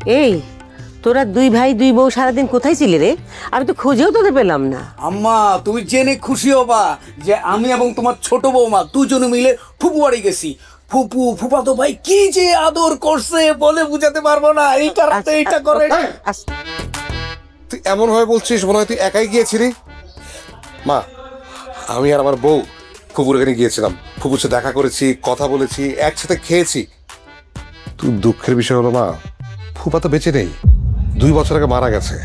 এই তোরা দুই ভাই দুই বউ সারাদিন কোথায় ছিলি রে? আমি তো খুঁজেও তোদের পেলাম না। আম্মা তুমি জেনে খুশি হবা যে আমি এবং তোমার ছোট বৌমা দুজনে মিলে ফুপু বাড়ি গেছি। ফুপু ফুপাতো ভাই কি যে আদর করছে বলে বুঝাতে পারবো না। এইটা রাতে এইটা করে। তুই এমন ভাবে বলছিস মনে হয় তুই একাই গিয়েছিলি। মা, আমি আর আমার বউ ফুপুর এখানে গিয়েছিলাম, ফুপুর সাথে দেখা করেছি, কথা বলেছি, একসাথে খেয়েছি। তুই দুঃখের বিষয় হলো মা, ফুপা তো বেঁচে নেই, 2 বছর আগে মারা গেছে।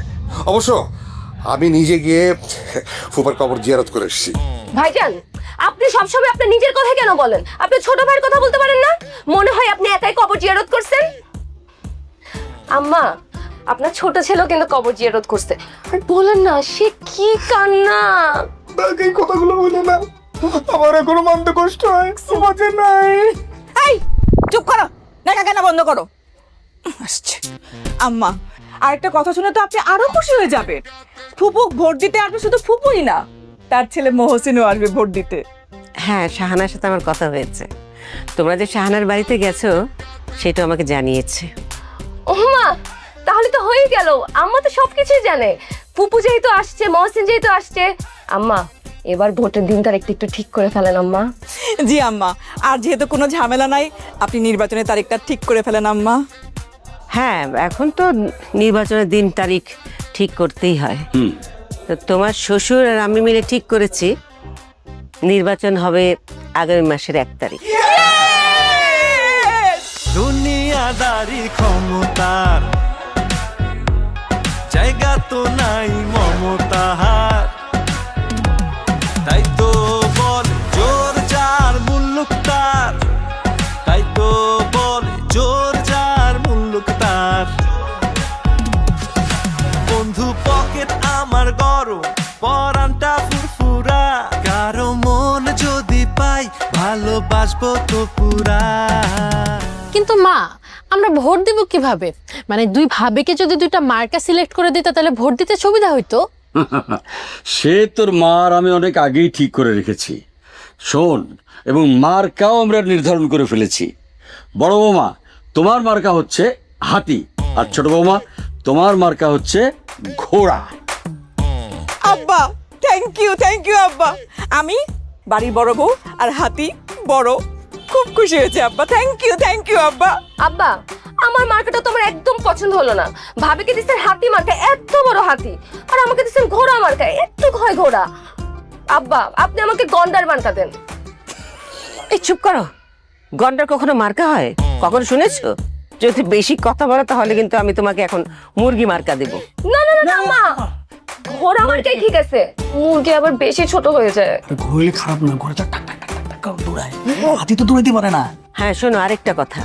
অবশ্য আমি নিজে গিয়ে ফুপার কবর জিয়ারত করে এসেছি। ভাইজান, আপনি সবসময় আপনার নিজের কথা কেন বলেন? আপনি ছোট ভাইয়ের কথা বলতে পারেন না? মনে হয় আপনি একাই কবর জিয়ারত করছেন। আম্মা, আপনার ছোট ছেলেও কিন্তু কবর জিয়ারত করছে। আর বলেন না, সে কি কান্না। এই কথাগুলো বলে না, আমার এখনো মন্দ কষ্ট হয়। বোঝে নাই। এই চুপ করো, দেখা কেন বন্ধ করো। আসছে আম্মা, আরেকটা কথা শুনে তো আপনি আরো খুশি হয়ে যাবেন। ফুপুক ভোট দিতে আসবে, শুধু ফুপুই না, তার ছেলে মহসিনও আসবে ভোট দিতে। হ্যাঁ, শাহানার সাথে আমার কথা হয়েছে। তোমরা যে শাহানার বাড়িতে গেছো সেটা আমাকে জানিয়েছে। ওমা, তাহলে তো হয়ে গেল। আম্মা তো সবকিছুই জানে। ফুপু যেহেতু আসছে, মহসিন যেহেতু আসছে, আম্মা এবার ভোটের দিন তারিখটা একটু ঠিক করে ফেলেন আম্মা। জি আম্মা, আর যেহেতু কোনো ঝামেলা নাই, আপনি নির্বাচনের তারিখটা ঠিক করে ফেলেন আম্মা। হ্যাঁ, এখন তো নির্বাচনের দিন তারিখ ঠিক করতেই হয়। তো তোমার শ্বশুর আর আমি মিলে ঠিক করেছি নির্বাচন হবে আগামী মাসের 1 তারিখ। দুনিয়াদারি ক্ষমতার জায়গা তো নাই মমতাহার, তাই তো বল জোর যার মুল্লুক তার, তাই তো বল জোর যার মুল্লুক তার। বন্ধু পকেট আমার গরম, পরানটা ফুরফুরা, কারো মন যদি পাই ভালোবাসবো তো পুরা। কিন্তু মা, আমরা ভোট দিব কিভাবে? মানে দুই ভাবিকে যদি দুইটা মার্কা সিলেক্ট করে দিত তাহলে ভোট দিতে সুবিধা হইতো। সে তোর মার আমি অনেক আগেই ঠিক করে রেখেছি। শোন, এবং মার্কাও আমরা নির্ধারণ করে ফেলেছি। বড় বৌমা, তোমার মার্কা হচ্ছে হাতি, আর ছোট বৌমা তোমার মার্কা হচ্ছে ঘোড়া। আব্বা থ্যাংক ইউ আব্বা। আমি বাড়ির বড় বউ আর হাতি বড়, খুব খুশি হয়েছে আব্বা। থ্যাংক ইউ আব্বা। আব্বা, আমার মার্কাটা তোমার একদম পছন্দ হলো না। ভাবিকে দিচ্ছেন হাতি মার্কা, এত বড় হাতি, আর আমাকে দিচ্ছেন ঘোড়া মার্কা, একটু হয় ঘোড়া। আব্বা, আপনি আমাকে গন্ডার মার্কা দেন। এই চুপ করো, গন্ডার কখনো মার্কা হয়? কখনো শুনেছো? যদি বেশি কথা বলো তাহলে কিন্তু আমি তোমাকে এখন মুরগি মার্কা দেবো। না না না মা, ঘোড়া মার্কাই ঠিক আছে। মুরগি আবার বেশি ছোট হয়ে যায়। ঘুরলে খারাপ না, ঘোড়া টাক টাক টাক টাক টাক করে দৌড়ায়, হাতি তো দৌড়াইতে পারে না। হ্যাঁ শোনো, আরেকটা কথা,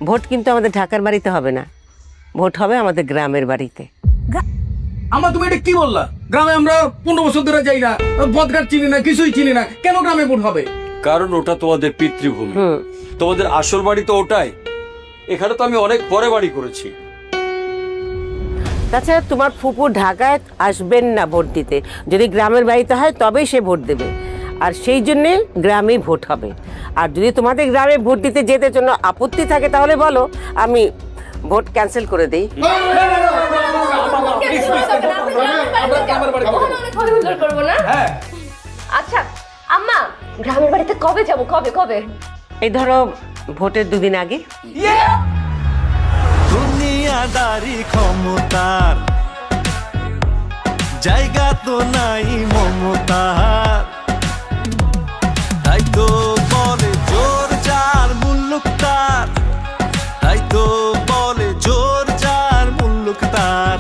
ভোট কিন্তু আমাদের ঢাকার বাড়িতে হবে না, ভোট হবে আমাদের গ্রামের বাড়িতে। আমার তুমি এটা কি বললা? গ্রামে আমরা 15 বছর ধরে যাই না, পথঘাট চিনি না, কিছুই চিনি না, কেন গ্রামে ভোট হবে? কারণ ওটা তোমাদের পিতৃভূমি, তোমাদের আসল বাড়ি তো ওটাই। এখানে তো আমি অনেক পরে বাড়ি করেছি। তাছাড়া তোমার ফুপু ঢাকায় আসবেন না ভোট দিতে, যদি গ্রামের বাড়িতে হয় তবেই সে ভোট দেবে, আর সেই জন্যে গ্রামেই ভোট হবে। আর যদি তোমাদের গ্রামে ভোট দিতে যেতে জন্য আপত্তি থাকে তাহলে বলো, আমি ভোট ক্যান্সেল করে দিই। আচ্ছা আম্মা, গ্রামের বাড়িতে কবে যাব? কবে? এই ধরো ভোটের 2 দিন আগে। দুনিয়াদারি ক্ষমতার জায়গা তো নাই মমতার, তাই তো বলে জোর যার মুল্লুক তার, তাই তো বলে জোর যার মুল্লুক তার।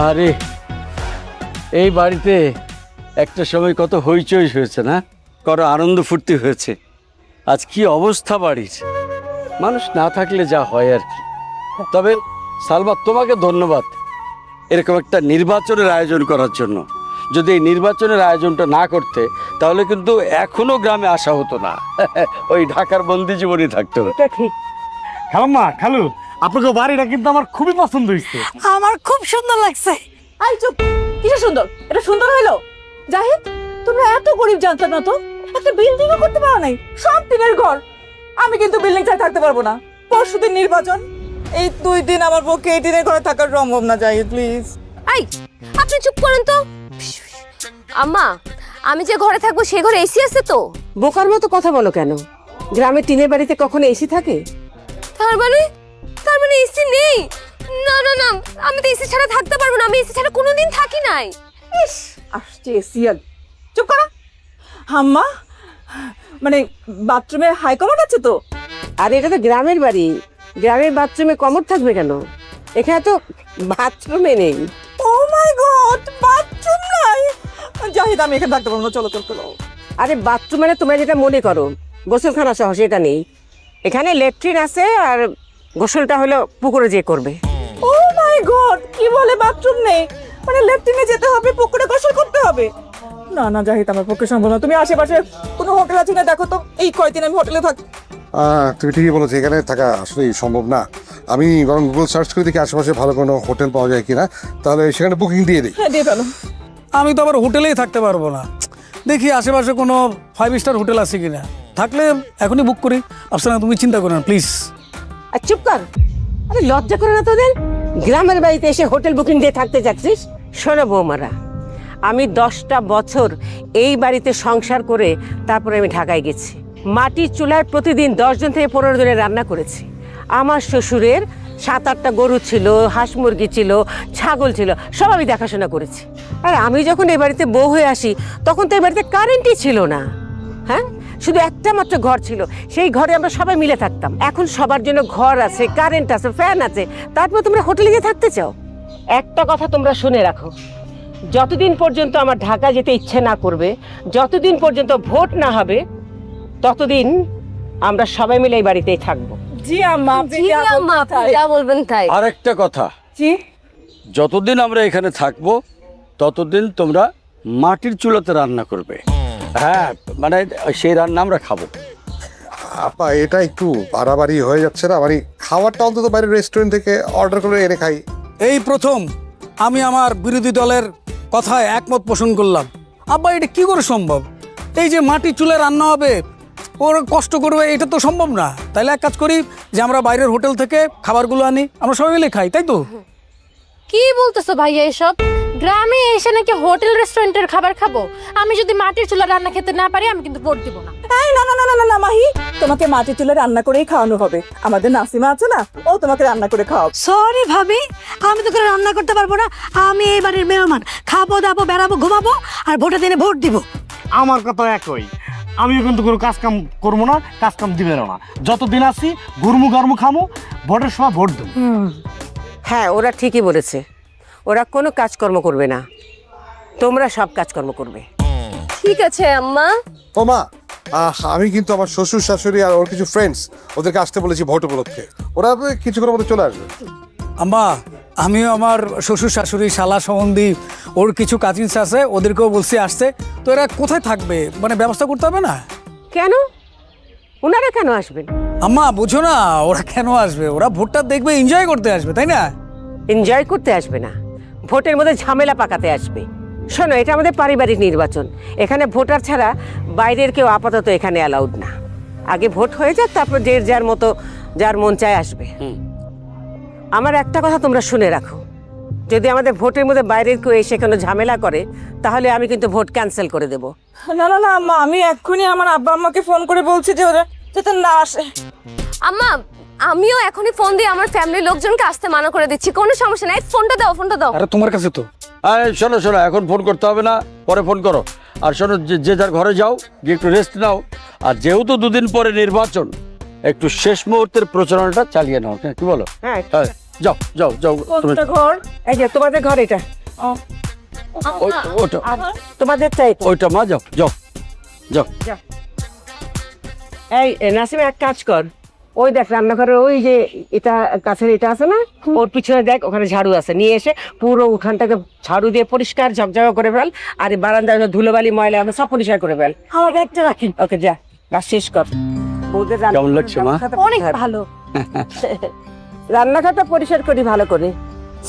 আরে এই বাড়িতে একটা সময় কত হইচই হয়েছে না, কত আনন্দ ফুর্তি হয়েছে। আজ কি অবস্থা বাড়ির, মানুষ না থাকলে যা হয় আর কি। তবে সালমা, তোমাকে ধন্যবাদ এরকম একটা নির্বাচনের আয়োজন করার জন্য। যদি এই নির্বাচনের আয়োজনটা না করতে তাহলে কিন্তু এখনো গ্রামে আসা হতো না, ওই ঢাকার বন্দি জীবনই থাকতো। ঠিক খালাম্মা, খালু, আপনাকে বাড়িটা কিন্তু আমার খুবই পছন্দ হয়েছে। আমার খুব সুন্দর লাগছে। আই চুপ, কিসে সুন্দর? এটা সুন্দর হইলো? জাহিদ, তোমরা এত গরিব জানতাম না তো, একটা বিল্ডিংও করতে পারো নাই, সব টিনের ঘর। আমি কিন্তু বিল্ডিং ছাড়া থাকতে পারবো না। পরশুদিন নির্বাচন, এই 2 দিন আমার পক্ষে এই টিনের ঘরে থাকা সম্ভব না। জাহিদ প্লিজ। আই আপনি চুপ করেন তো। আম্মা, আমি যে ঘরে থাকবো সেই ঘরে এসি আছে তো? বোকার মতো কথা বলো কেন? গ্রামের টিনের বাড়িতে কখনো এসি থাকে? তার মানে এসি নেই? না না না, আমি তো এসি ছাড়া থাকতে পারবো না। আমি এসি ছাড়া কোনোদিন থাকি নাই। ইস, আসছে এসিয়াল। চুপ করো। আম্মা, মানে বাথরুমে হাই কমোড আছে তো? আর এটা তো গ্রামের বাড়ি, গ্রামের বাথরুমে কমোড থাকবে কেন? এখানে তো বাথরুমে নেই। ও মাই গড, বাথরুম নাই? জাহিদ, আমি এখানে থাকতে পারবো না, চলো চলো চলো। আরে বাথরুম মানে তোমরা যেটা মনে করো গোসলখানা সহ, সেটা নেই। এখানে ল্যাট্রিন আছে, আর গোসলটা হলো পুকুরে যেয়ে করবে। ও মাই গড, কি বলে বাথরুম নেই? মানে লেফটিনে যেতে হবে, পুকুরে গোসল করতে হবে? না না জাহিদ, আমার পক্ষে সম্ভব না। তুমি আশেপাশে কোনো হোটেল আছে না দেখো তো, এই কয়দিন আমি হোটেলে থাকি। তুমি ঠিকই বলেছো, এখানে থাকা আসলে সম্ভব না। আমি বরং গুগল সার্চ করে দেখি আশেপাশে ভালো কোনো হোটেল পাওয়া যায় কিনা, তাহলে সেখানে বুকিং দিয়ে দিই। হ্যাঁ দিয়ে ফেলো। আমি তো আবার হোটেলেই থাকতে পারবো না, দেখি আশেপাশে কোনো 5 স্টার হোটেল আছে কিনা, থাকলে এখনই বুক করি। আফসানা, তুমি চিন্তা করো না প্লিজ। আর চুপ কর, আরে লজ্জা করে না তোদের? গ্রামের বাড়িতে এসে হোটেল বুকিং দিয়ে থাকতে যাচ্ছিস? শোনো বৌমারা, আমি 10টা বছর এই বাড়িতে সংসার করে তারপরে আমি ঢাকায় গেছি। মাটির চুলায় প্রতিদিন 10 জন থেকে 15 জনের রান্না করেছি। আমার শ্বশুরের 7-8টা গরু ছিল, হাঁস মুরগি ছিল, ছাগল ছিল, সব আমি দেখাশোনা করেছি। আর আমি যখন এই বাড়িতে বউ হয়ে আসি তখন তো এই বাড়িতে কারেন্টই ছিল না। হ্যাঁ, শুধু একটা মাত্র ঘর ছিল, সেই ঘরে আমরা সবাই মিলে থাকতাম। এখন সবার জন্য ঘর আছে, কারেন্ট আছে, ফ্যান আছে, তারপর তোমরা হোটেলে গিয়ে থাকতে চাও? একটা কথা তোমরা শুনে রাখো, যতদিন পর্যন্ত আমার ঢাকা যেতে ইচ্ছে না করবে, যতদিন পর্যন্ত ভোট না হবে, ততদিন আমরা সবাই মিলে এই বাড়িতেই থাকবো। জি আম্মা, আপনি জি আম্মা, আপনি যা বলবেন তাই। আর একটা কথা, জি। যতদিন আমরা এখানে থাকবো ততদিন তোমরা মাটির চুলাতে রান্না করবে। হ্যাঁ, মানে সেই রান্না আমরা খাবো। আপা, এটা একটু বাড়াবাড়ি হয়ে যাচ্ছে না? মানে খাবারটা অন্তত বাইরের রেস্টুরেন্ট থেকে অর্ডার করে এনে খাই। এই প্রথম আমি আমার বিরোধী দলের কথায় একমত পোষণ করলাম। আব্বা, এটা কি করে সম্ভব? এই যে মাটির চুলায় রান্না হবে, ওর কষ্ট করবে, এটা তো সম্ভব না। তাইলে এক কাজ করি, যে আমরা বাইরের হোটেল থেকে খাবারগুলো আনি, আমরা সবাই মিলে খাই, তাই তো? কি বলতেছো ভাইয়া এসব? গ্রামে এসে নাকি হোটেল রেস্টুরেন্টের খাবার খাবো? আমি যদি মাটির চুলা রান্না খেতে না পারি, আমি কিন্তু ভোট দিব না। এই না না না না না মাহি, তোমাকে মাটির চুলে রান্না করেই খাওয়ানো হবে। আমাদের নাসিমা আছে না, ও তোমাকে রান্না করে খাওয়াবে। সরি ভাবি, আমি তো করে রান্না করতে পারবো না। আমি এই বাড়ির মেহমান, খাবো দাবো, বেড়াবো, ঘুমাবো, আর ভোটের দিনে ভোট দিব। আমার কথা একই, আমিও কিন্তু কোনো কাজ কাম করবো না, কাজ কাম দিবে না। যতদিন আছি ঘুরমু গরমু খামু, ভোটের সময় ভোট দেবো। হ্যাঁ, ওরা ঠিকই বলেছে, ওরা কোনো কাজকর্ম করবে না, তোমরা সব কাজকর্ম করবে। ঠিক আছে আম্মা। ও মা, আমি কিন্তু আমার শ্বশুর শাশুড়ি আর ওর কিছু ফ্রেন্ডস, ওদেরকে আসতে বলেছি ভোট উপলক্ষে। ওরা কিছুক্ষণের মধ্যে চলে আসবে। আম্মা, আমিও আমার শ্বশুর শাশুড়ি, শালা সম্বন্ধী, ওর কিছু কাজিনস আছে, ওদেরকেও বলছি আসতে। তো এরা কোথায় থাকবে, মানে ব্যবস্থা করতে হবে না? কেন? ওনারা কেন আসবেন? আম্মা বুঝো না, ওরা কেন আসবে? ওরা ভোটটা দেখবে, এনজয় করতে আসবে, তাই না? এনজয় করতে আসবে না, ভোটের মধ্যে ঝামেলা পাকাতে আসবে। শোনো, এটা আমাদের পারিবারিক নির্বাচন, এখানে ভোটার ছাড়া বাইরের কেউ আপাতত এখানে অ্যালাউড না। আগে ভোট হয়ে যাক, তারপর যে যার মতো যার মন চায় আসবে। আমার একটা কথা তোমরা শুনে রাখো, যদি আমাদের ভোটের মধ্যে বাইরের কেউ এসে কোনো ঝামেলা করে, তাহলে আমি কিন্তু ভোট ক্যান্সেল করে দেব। না না না আম্মা, আমি এক্ষুনি আমার আব্বা আম্মাকে ফোন করে বলছি যে ওরা যাতে না আসে। আম্মা, আমিও এখনই ফোন দিয়ে আমার ফ্যামিলির লোকজনকে আসতে মানা করে দিচ্ছি। কোনো সমস্যা নাই, ফোনটা দাও, ফোনটা দাও। আরে তোমার কাছে তো। আরে শোনো শোনো, এখন ফোন করতে হবে না, পরে ফোন করো। আর শোনো, যে যার ঘরে যাও, গিয়ে একটু রেস্ট নাও। আর যেহেতু 2 দিন পরে নির্বাচন, একটু শেষ মুহূর্তের প্রচারণাটা চালিয়ে নাও। হ্যাঁ, কি বলো? হ্যাঁ, হ্যাঁ, যাও যাও যাও। তুমি কোনটা ঘর? এই যে তোমাদের ঘর এটা। ওটা তোমাদেরটাই তো। ওইটা মা, যাও যাও যাও। এই নাসিমা, এক কাজ কর, ওই দেখ রান্নাঘরে ওই যে এটা কাছের এটা আছে না, ওর পিছনে দেখ, ওখানে ঝাড়ু আছে, নিয়ে এসে পুরো উঠানটাকে ঝাড়ু দিয়ে পরিষ্কার ঝকঝকা করে ফেল। আর এই বারান্দায় ধুলোবালি ময়লা আমরা সব পরিষ্কার করে ফেল। আমার ব্যাগটা রাখেন। ওকে, যা, কাজ শেষ কর। কেমন লাগছে মা? অনেক ভালো। রান্নাঘরটা পরিষ্কার করি ভালো করে।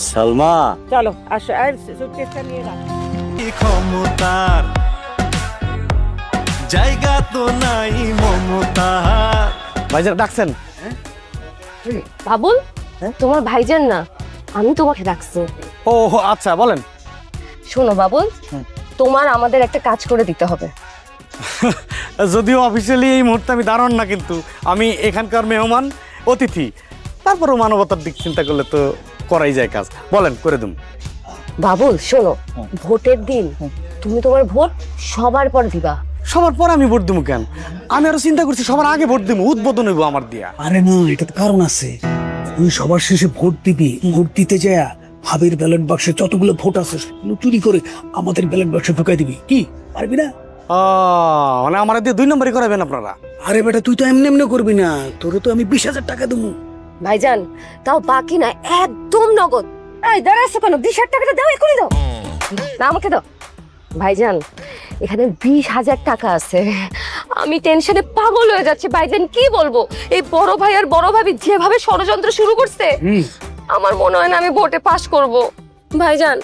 সালমা, চলো আসো, আর সুটকেসটা নিয়ে রাখো। ক্ষমতার জায়গা তো নাই মমতার। ভাইজান ডাকছেন? বাবুল, তোমার ভাইজান না, আমি তোমাকে ডাকছি। ও আচ্ছা, বলেন। শোনো বাবুল, তোমার আমাদের একটা কাজ করে দিতে হবে। যদিও অফিসিয়ালি এই মুহূর্তে আমি দাঁড়ান না, কিন্তু আমি এখানকার মেহমান অতিথি, তারপরও মানবতার দিক চিন্তা করলে তো করাই যায় কাজ। বলেন, করে দিন। বাবুল শোনো, ভোটের দিন তুমি তোমার ভোট সবার পর দিবা। সবার পর আমি ভোট দেবো কেন? আমি আরো চিন্তা করছি সবার আগে ভোট দেবো, উদ্বোধন হইব আমার দিয়া। আরে না, এটা তো কারণ আছে। তুই সবার শেষে ভোট দিবি, ভোট দিতে যায় ভাবির ব্যালট বাক্সে যতগুলো ভোট আছে সেগুলো চুরি করে আমাদের ব্যালট বাক্সে ঢুকাই দিবি। কি পারবি না? মানে আমার দিয়ে 2 নম্বরই করাবেন আপনারা? আরে বেটা, তুই তো এমনি এমনি করবি না, তোরে তো আমি 20,000 টাকা দেবো। ভাইজান তাও বাকি না, একদম নগদ। এই দাঁড়াচ্ছ কেন? 20,000 টাকাটা দাও, এখনই দাও। না আমাকে দাও। ভাইজান এখানে 20,000 টাকা আছে, আমি টেনশনে পাগল হয়ে যাচ্ছি। ভাইজান কি বলবো, এই বড় ভাই আর বড় ভাবি যেভাবে ষড়যন্ত্র শুরু করছে, আমার মনে হয় না আমি ভোটে পাশ করব। ভাইজান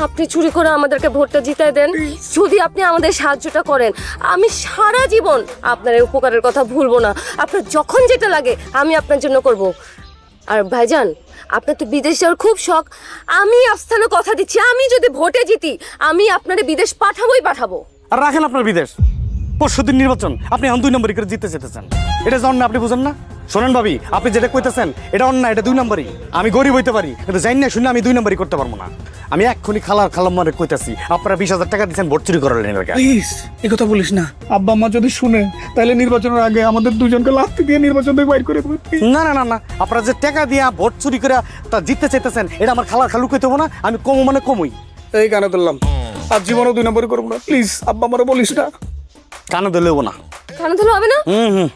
আপনি চুরি করে আমাদেরকে ভোটটা জিতায় দেন। যদি আপনি আমাদের সাহায্যটা করেন, আমি সারা জীবন আপনার এই উপকারের কথা ভুলবো না। আপনার যখন যেটা লাগে আমি আপনার জন্য করব। আর ভাইজান আপনার তো বিদেশ যাওয়ার খুব শখ, আমি আস্থানে কথা দিচ্ছি, আমি যদি ভোটে জিতি আমি আপনারে বিদেশ পাঠাবোই পাঠাবো। আর রাখেন আপনার বিদেশ, পরশুদিন নির্বাচন, আপনি এখন 2 নম্বরই করে জিততে চেতেছেন। এটা জান না, আপনি বুঝেন না? শোনেন ভাবি, আপনি যেটা কইতেছেন এটা অন্যায়, এটা 2 নম্বরই। আমি গরিব হইতে পারি, কিন্তু জানি না শুনে আমি 2 নম্বরই করতে পারবো না। আমি এক্ষুনি খালাম্মারে কইতাছি, আপনারা 20,000 টাকা দিচ্ছেন ভোট চুরি করার লেগে। প্লিজ এই কথা বলিস না। আব্বা আম্মা যদি শুনে তাহলে নির্বাচনের আগে আমাদের দুজনকে লাথি দিয়ে নির্বাচন থেকে বাইর করে দেবে। না না না না, আপনারা যে টাকা দিয়া ভোট চুরি করে তা জিততে চাইতেছেন, এটা আমার খালু কইতে হবো না। আমি কমু মানে কমুই। এই গানে ধরলাম, আর জীবনও 2 নম্বরই করবো না। প্লিজ আব্বা আমারে বলিস না। কানে ধরলেও না। কানে ধরলে হবে না?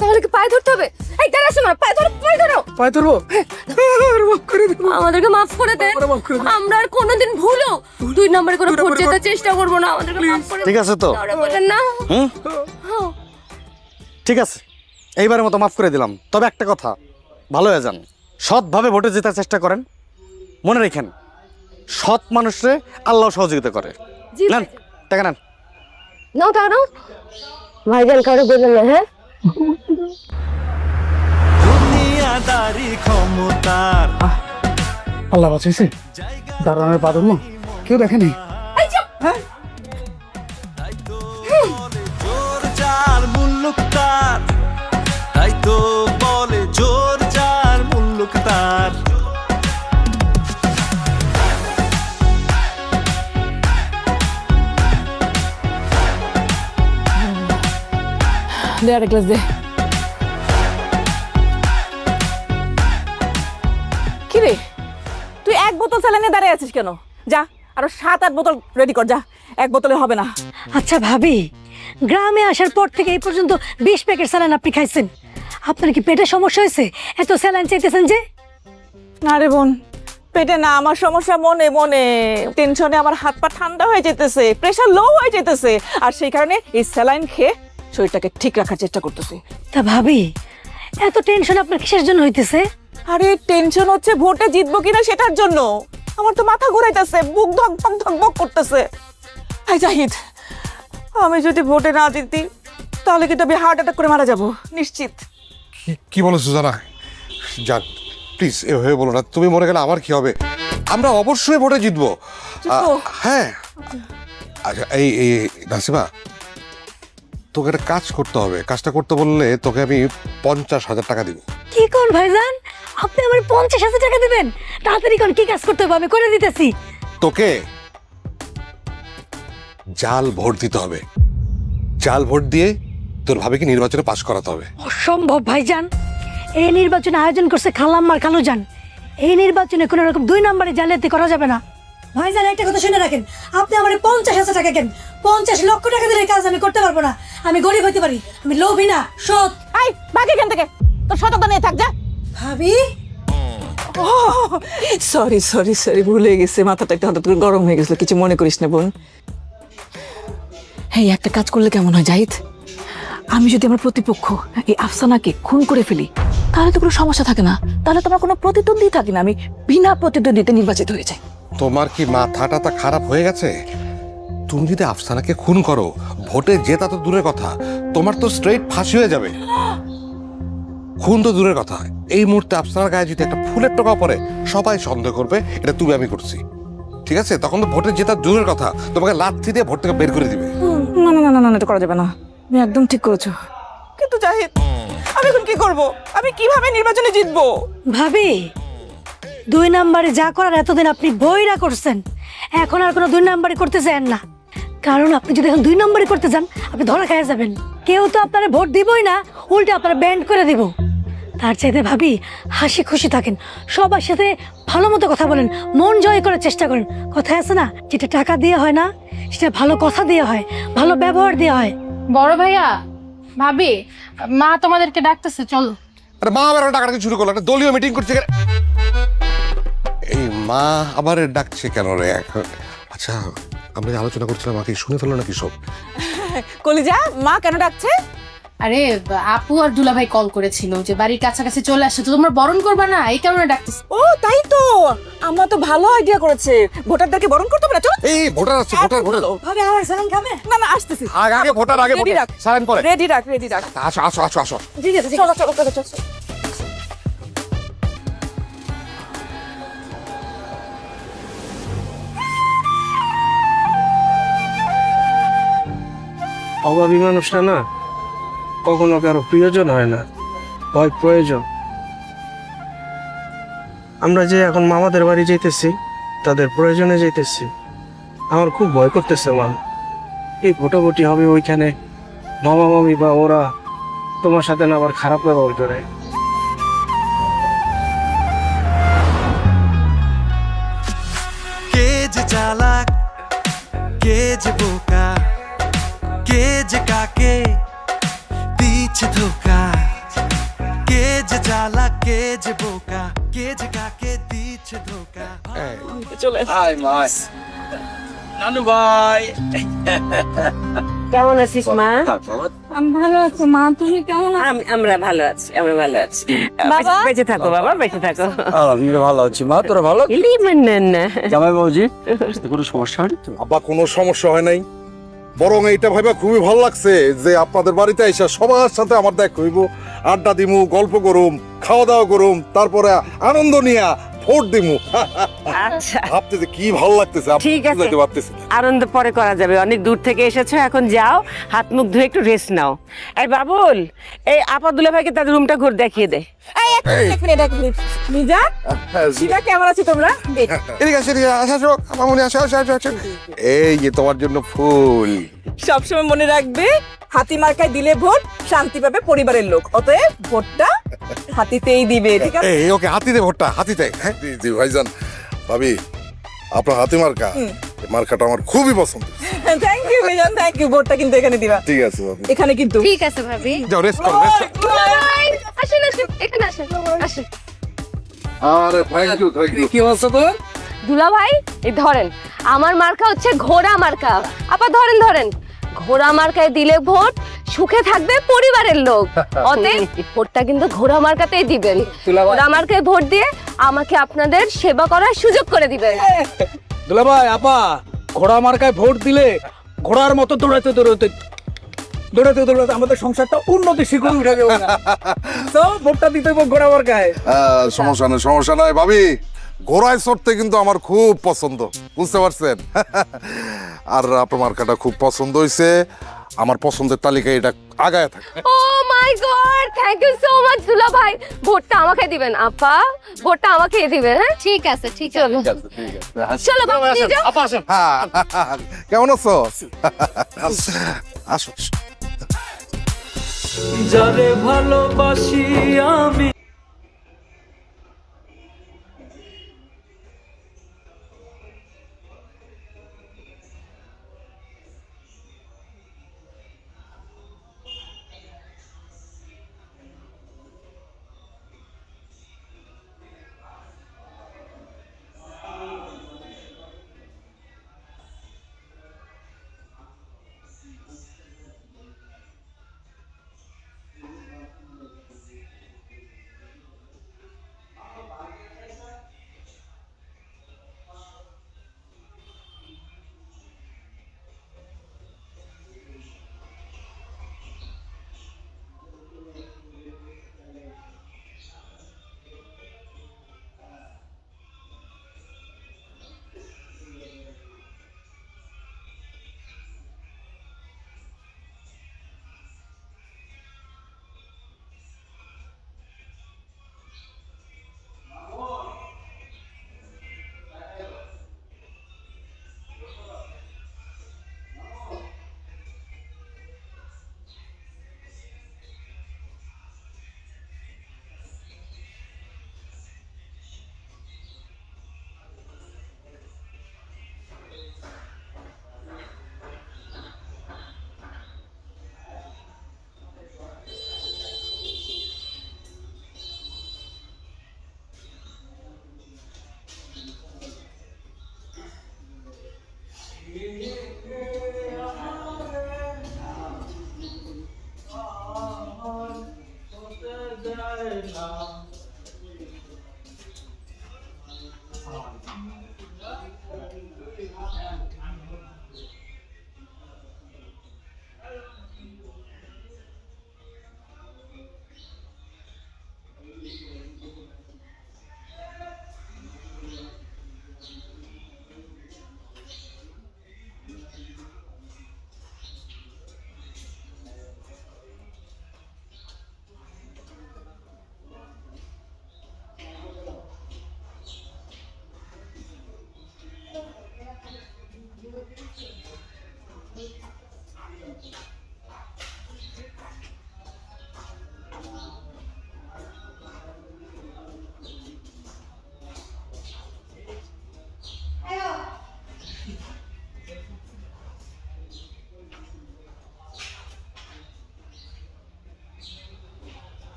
তাহলে কি পায়ে ধরতে হবে? এই দাঁড়াচ্ছ না, পায়ে ধরো, পায়ে ধরো। পায়ে ধরবো? মাফ করে দেবো। আমাদেরকে মাফ করে দেন, আমরা আর কোনোদিন ভুলো 2 নম্বরে করে ভোট জেতার চেষ্টা করবো না। আমাদেরকে মাফ করে দেন। ঠিক আছে তো? বলেন না। ঠিক আছে, এইবারের মতো মাফ করে দিলাম। তবে একটা কথা, ভালো হয়ে যান, সৎভাবে ভোটে জেতার চেষ্টা করেন। মনে রাখেন, সৎ মানুষে আল্লাহ সহযোগিতা করে। নেন টাকা, নেন। নাও টাকা নাও। ভাইজান কারো বললেন না? হ্যাঁ, দুনিয়াদারি ক্ষমতার আল্লাহ বাঁচাইছে। দাঁড়ানোর পা ধরলো, কেউ দেখেনি। তাই তো বলে জোর যার মুল্লুক তার, তাই তো বলে জোর যার মুল্লুক তার। দে আর এক গ্লাস দে। কি রে, তুই 1 বোতল স্যালাইনে দাঁড়িয়ে আছিস কেন? যা আরো 7-8 বোতল রেডি কর, যা। 1 বোতলে হবে না। আচ্ছা ভাবি, গ্রামে আসার পর থেকে এই পর্যন্ত 20 প্যাকেট স্যালাইন আপনি খাইছেন। আপনার কি পেটের সমস্যা হয়েছে? এত স্যালাইন চাইতেছেন যে? না রে বোন, পেটে না, আমার সমস্যা মনে মনে। টেনশনে আমার হাত পা ঠান্ডা হয়ে যেতেছে, প্রেশার লো হয়ে যেতেছে, আর সেই কারণে এই স্যালাইন খেয়ে শরীরটাকে ঠিক রাখার চেষ্টা করতেছি। তা ভাবি, এত টেনশন আপনার কিসের জন্য হইতেছে? আরে টেনশন হচ্ছে ভোটে জিতবো কিনা সেটার জন্য। আমার তো মাথা ঘুরাইতেছে, বুক ধক ধক ধক বক করতেছে। হাই জাহিদ, আমি যদি ভোটে না জিতি তাহলে কিন্তু আমি হার্ট অ্যাটাক করে মারা যাব নিশ্চিত। কি বলো সুজানা? যান প্লিজ, এভাবে বলো না। তুমি মরে গেলে আমার কি হবে? আমরা অবশ্যই ভোটে জিতবো। হ্যাঁ। আচ্ছা এই নাসিমা, তোকে একটা কাজ করতে হবে। কাজটা করতে বললে তোকে আমি 50,000 টাকা দিব। কি কোন ভাইজান, আপনি আমার 50,000 টাকা দিবেন? তাড়াতাড়ি কোন, কি কাজ করতে হবে আমি করে দিতেছি। তোকে জাল ভোট দিতে হবে। জাল ভোট দিয়ে তোর ভাবিকে নির্বাচনে পাশ করাতে হবে। অসম্ভব ভাইজান, এই নির্বাচনে আয়োজন করছে খালাম্মার খালুজান। এই নির্বাচনে কোনো রকম 2 নম্বরে জালিয়াতি করা যাবে না। ভাইজান একটা কথা শুনে রাখেন, আপনি আমার 50,000 টাকা কেন? 50 লক্ষ টাকা দিলে কাজ আমি করতে পারবো না। আমি গরিব হইতে পারি, আমি লোভী না, সৎ। আই বাকি এখান থেকে, তোর সততা নিয়ে থাক, যা। ভাবি, সরি সরি সরি, ভুলে গেছে, মাথাটা একটু হঠাৎ করে গরম হয়ে গেছিল, কিছু মনে করিস না বোন। এই একটা কাজ করলে কেমন হয় জাহিদ? আমি যদি আমার প্রতিপক্ষ এই আফসানাকে খুন করে ফেলি, তাহলে তো কোনো সমস্যা থাকে না, তাহলে তোমার কোনো প্রতিদ্বন্দ্বী থাকে না, আমি বিনা প্রতিদ্বন্দ্বিতে নির্বাচিত হয়ে যাই। তোমার কি মাথাটা তা খারাপ হয়ে গেছে? তুমি যদি আফসানাকে খুন করো, ভোটে জেতা তো দূরের কথা, তোমার তো স্ট্রেট ফাঁসি হয়ে যাবে। খুন তো দূরের কথা, এই মুহূর্তে আফসানার গায়ে যদি একটা ফুলের টোকা পড়ে, সবাই সন্দেহ করবে এটা তুমি আমি করছি। ঠিক আছে, তখন তো ভোটে জেতা দূরের কথা, তোমাকে লাথি দিয়ে ভোট থেকে বের করে দিবে। না না না না না, এটা করা যাবে না, তুমি একদম ঠিক করেছো। কিন্তু জাহিদ, আমি এখন কি করব? আমি কিভাবে নির্বাচনে জিতবো? ভাবি, 2 নাম্বারে যা করার এতদিন আপনি বইরা করছেন, এখন আর কোনো 2 নাম্বারে করতে চান না। কারণ আপনি যদি এখন 2 নাম্বারে করতে যান, আপনি ধরা খেয়ে যাবেন। কেউ তো আপনারা ভোট দিবই না, উল্টে আপনারা ব্যান্ড করে দিব। তার চাইতে ভাবি হাসি খুশি থাকেন, সবার সাথে ভালো মতো কথা বলেন, মন জয় করার চেষ্টা করেন। কথায় আছে না, যেটা টাকা দিয়ে হয় না, সেটা ভালো কথা দিয়ে হয়, ভালো ব্যবহার দিয়ে হয়। বড় ভাইয়া, ভাবি, মা তোমাদেরকে ডাকতেছে, চলো। আরে মা আবার ডাকাডাকি শুরু করলো, একটা দলীয় মিটিং করছে এখানে। এই মা আবার ডাকছে কেন রে এখন? আচ্ছা, আমরা যে আলোচনা করছিলাম, মাকে শুনে ফেললো নাকি সব? কলিজা, মা কেন ডাকছে? আরে আপু আর দুলাভাই কল করেছিল যে বাড়ির কাছাকাছি চলে আসছে, তো তোমরা বরণ করবা না, এই কারণে ডাকতেছে। ও তাই তো, আমরা তো ভালো আইডিয়া করেছে, ভোটারদেরকে বরণ করতে হবে না। চলো। এই ভোটার আছে, ভোটার ভোটার। ভাবি আমার সালাম খাবে? না না, আসতেছি। আগে ভোটার, আগে রেডি ভোটার রাখ, সাইন করে। রেডি রাখ, রেডি রাখ। আসো আসো আসো আসো। ঠিক আছে, ঠিক চলো আছে। চলো চলো চলো। অভাবী মানুষটা না কখনো কারো প্রিয়জন হয় না, হয় প্রয়োজন। আমরা যে এখন মামাদের বাড়ি যাইতেছি, তাদের প্রয়োজনে যাইতেছি। আমার খুব ভয় করতেছে মা, এই ভোটাভুটি হবে ওইখানে, মামা মামি বা ওরা তোমার সাথে না আবার খারাপ ব্যবহার করে। কে যে চালাক, কে যে বোকা, কে যে কাকে দিচ্ছে ধোকা, কে যে চালাক, কে যে বোকা, কে যে কাকে দিচ্ছে ধোকা। চলে আয় মাই নানু ভাই, কেমন আছিস মা? আমি ভালো আছি মা, তুমি কেমন আছো? আমরা ভালো আছি, আমরা ভালো আছি। বাবা? বেঁচে থাকো বাবা, বেঁচে থাকো। আমি ভালো আছি মা, তোরা ভালো? না জামাই বাবুজি, কোনো সমস্যা হয়নি তো? আব্বা, কোনো সমস্যা হয় নাই, বরং এইটা ভাইবা খুবই ভালো লাগছে যে আপনাদের বাড়িতে এসে সবার সাথে আমার দেখা হইব, আড্ডা দিমু, গল্প করুম, খাওয়া দাওয়া করুম, তারপরে আনন্দ নিয়া ভোট দিমু। আচ্ছা ভাবতে যে কি ভালো লাগতেছে, ঠিক আছে। বুঝাইতে পারতেছি না। আনন্দ পরে করা যাবে, অনেক দূর থেকে এসেছো, এখন যাও হাত মুখ ধুয়ে একটু রেস্ট নাও। এই বাবুল, এই আপা দুলা ভাইকে তাদের রুমটা ঘুরে দেখিয়ে দে। এই এক মিনিট এক মিনিট। লিজা, লিজা কেমন আছো তোমরা? এদিকে আসো, এদিকে আসো, আসো, মামুনি আসো, আসো, আসো, আসো। এই যে তোমার জন্য ফুল। সবসময় মনে রাখবে, হাতি মার্কায় দিলে ভোট, শান্তি পাবে পরিবারের লোক। অতএব ভোটটা হাতিতেই দিবে, ঠিক আছে? এই ওকে হাতিতে ভোটটা, হাতিতে। হ্যাঁ জি জি ভাইজান, ভাবি আপনার হাতি মার্কা, এই মার্কাটা আমার খুবই পছন্দ। থ্যাংক ইউ ভাইজান, থ্যাংক ইউ। ভোটটা কিন্তু এখানে দিবা, ঠিক আছে ভাবি, এখানে কিন্তু। ঠিক আছে ভাবি। যাও রেস্ট করো, রেস্ট করো। দুলাভাই, আসেন আসেন, এখানে আসেন আসেন। আরে থ্যাংক ইউ, থ্যাংক ইউ। কি অবস্থা তোর? দুলাভাই, এই ধরেন, আমার মার্কা হচ্ছে ঘোড়া মার্কা। আপা ধরেন ধরেন, ঘোড়া মার্কায় দিলে ভোট, সুখে থাকবে পরিবারের লোক। অতএব ভোটটা কিন্তু ঘোড়া মার্কাতেই দিবেন। ঘোড়া মার্কায় ভোট দিয়ে আমাকে আপনাদের সেবা করার সুযোগ করে দিবেন। দুলাভাই, আপা, ঘোড়া মার্কায় ভোট দিলে ঘোড়ার মতো দৌড়াতে দৌড়াতে দৌড়াতে দৌড়াতে আমাদের সংসারটা উন্নতি শিখরে উঠে যাবে না। তো ভোটটা দিতে হবে ঘোড়া মার্কায়। সমস্যা নাই, সমস্যা নাই ভাবি, ঘোড়ায় চড়তে কিন্তু আমার খুব পছন্দ, বুঝতে পারছেন? আর আপনার মার্কাটা খুব পছন্দ হয়েছে, আমার পছন্দের তালিকায় এটা আগায় থাকে। Oh my god, thank you so much দুলাভাই। ভোটটা আমাকে দিবেন আপা, ভোটটা আমাকে দিবেন। হ্যাঁ ঠিক আছে, ঠিক আছে। চলো বাবা, নিয়ে যাও। হ্যাঁ, কেমন আছো? আসো। যারে ভালোবাসি আমি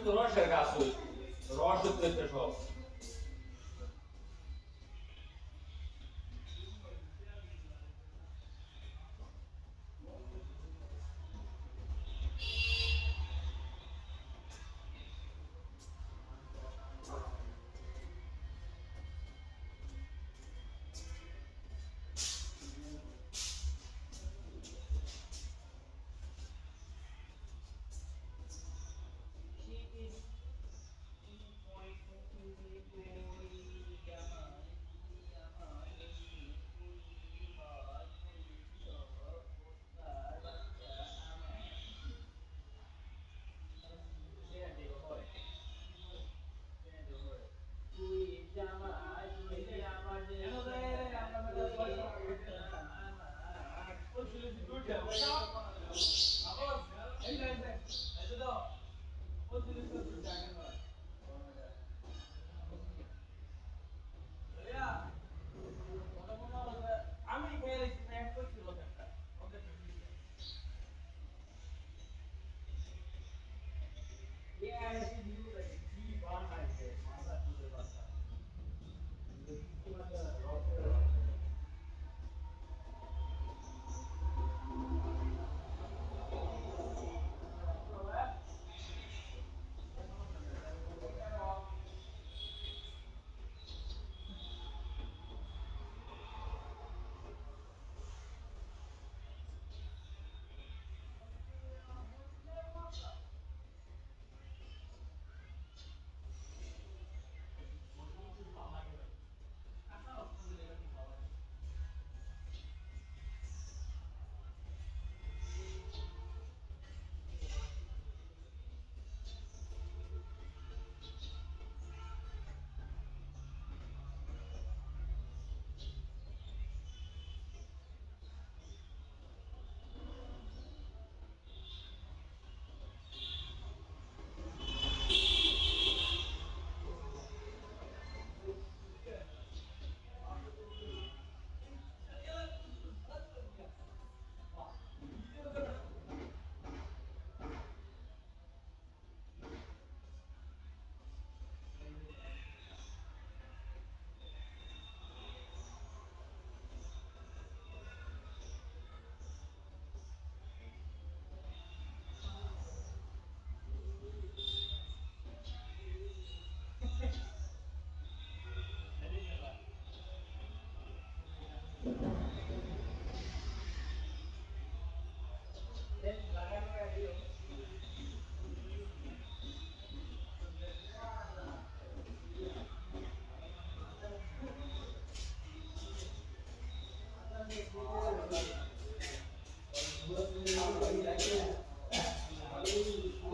রসের গাছ রস উঠতেছে সব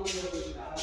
Thank you.